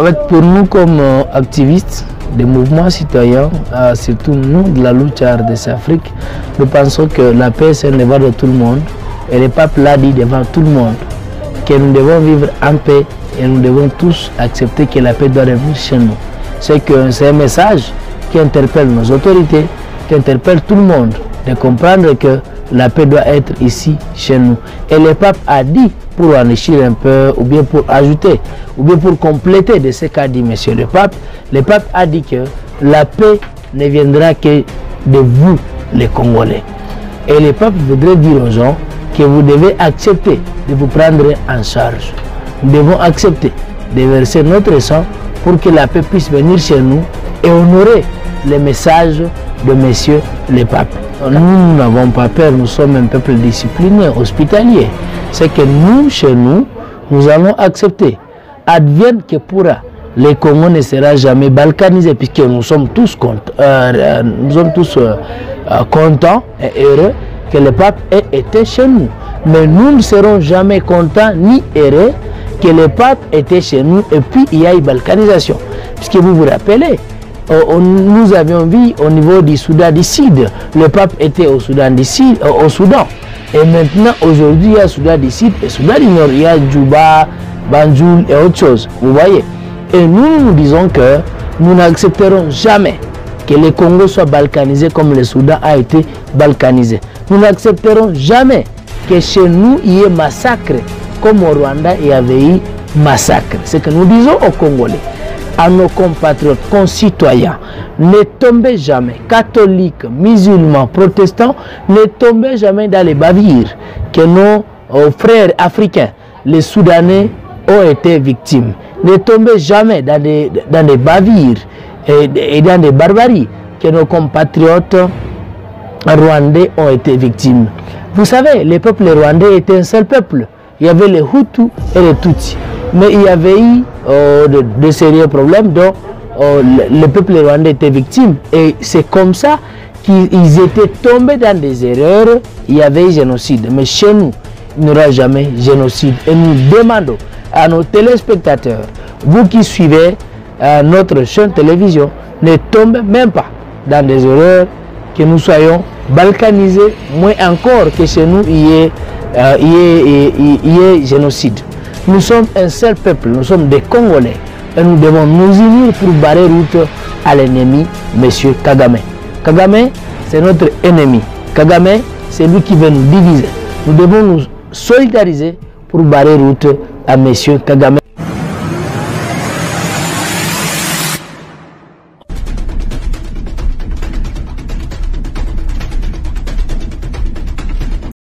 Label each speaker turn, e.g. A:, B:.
A: En fait, pour nous comme activistes des mouvements citoyens, surtout nous de la lucha des Afrique, nous pensons que la paix c'est un devoir de tout le monde et le pape l'a dit devant tout le monde que nous devons vivre en paix et nous devons tous accepter que la paix doit revenir chez nous. C'est un message qui interpelle nos autorités, qui interpelle tout le monde de comprendre que la paix doit être ici chez nous. Et le pape a dit, pour enrichir un peu, ou bien pour ajouter, ou bien pour compléter de ce qu'a dit monsieur le pape a dit que la paix ne viendra que de vous, les Congolais. Et le pape voudrait dire aux gens que vous devez accepter de vous prendre en charge. Nous devons accepter de verser notre sang pour que la paix puisse venir chez nous et honorer les messages de monsieur le pape. Nous n'avons pas peur, nous sommes un peuple discipliné, hospitalier. C'est que nous, chez nous, nous allons accepter. Advienne que pourra, le Congo ne sera jamais balkanisé, puisque nous sommes tous contents et heureux que le pape ait été chez nous. Mais nous ne serons jamais contents ni heureux que le pape était chez nous et puis il y a une balkanisation. Puisque vous vous rappelez, nous avions vu au niveau du Soudan du Sud, le pape était au Soudan du Sud, au Soudan. Et maintenant, aujourd'hui, il y a Soudan du Sud et Soudan du Nord, il y a Djouba, Banjul et autre chose. Vous voyez. Et nous disons que nous n'accepterons jamais que le Congo soit balkanisé comme le Soudan a été balkanisé. Nous n'accepterons jamais que chez nous, il y ait massacre comme au Rwanda, il y avait eu massacre. C'est que nous disons aux Congolais, à nos compatriotes, concitoyens, ne tombez jamais, catholiques, musulmans, protestants, ne tombez jamais dans les bavires que nos frères africains, les Soudanais, ont été victimes. Ne tombez jamais dans des bavires et dans des barbaries que nos compatriotes rwandais ont été victimes. Vous savez, le peuple rwandais était un seul peuple. Il y avait les Hutus et les Tutsis. Mais il y avait eu de sérieux problèmes dont le peuple rwandais était victime. Et c'est comme ça qu'ils étaient tombés dans des erreurs. Il y avait eu génocide. Mais chez nous, il n'y aura jamais génocide. Et nous demandons à nos téléspectateurs, vous qui suivez notre chaîne télévision, ne tombez même pas dans des erreurs, que nous soyons balkanisés, moins encore que chez nous il y ait génocide. Nous sommes un seul peuple, nous sommes des Congolais et nous devons nous unir pour barrer route à l'ennemi, M. Kagame. Kagame, c'est notre ennemi. Kagame, c'est lui qui veut nous diviser. Nous devons nous solidariser pour barrer route à M. Kagame.